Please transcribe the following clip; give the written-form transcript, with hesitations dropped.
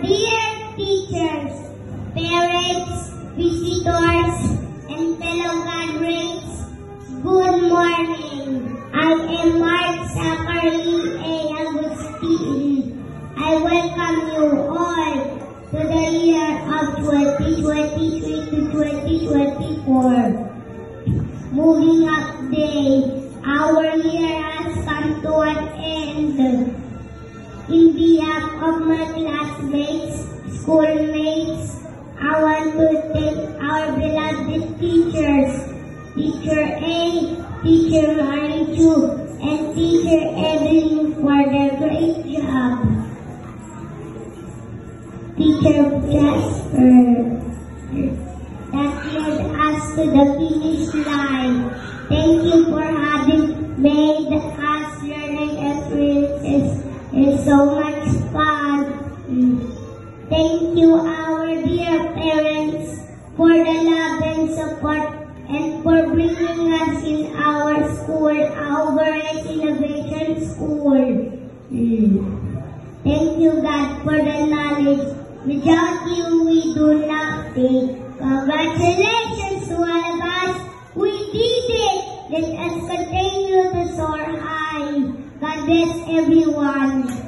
dear teachers, parents, visitors, and fellow graduates, good morning. I am Mark Zachary A. Agustin. I welcome you all to the year of 2023 to 2024. Moving up day, our year has come to an end. In behalf of my classmates, schoolmates, I want to thank our beloved teachers, Teacher A, Teacher Marichu, and Teacher Evelyn for their great job. Teacher Jasper, that led us to the finish line. Thank you for having made us learning experiences. It's so much fun. Thank you, our dear parents, for the love and support and for bringing us in our school, our Innovation School. Thank you, God, for the knowledge. Without you, we do nothing. Congratulations to all of us. We did it. Let us continue to soar high. God bless everyone.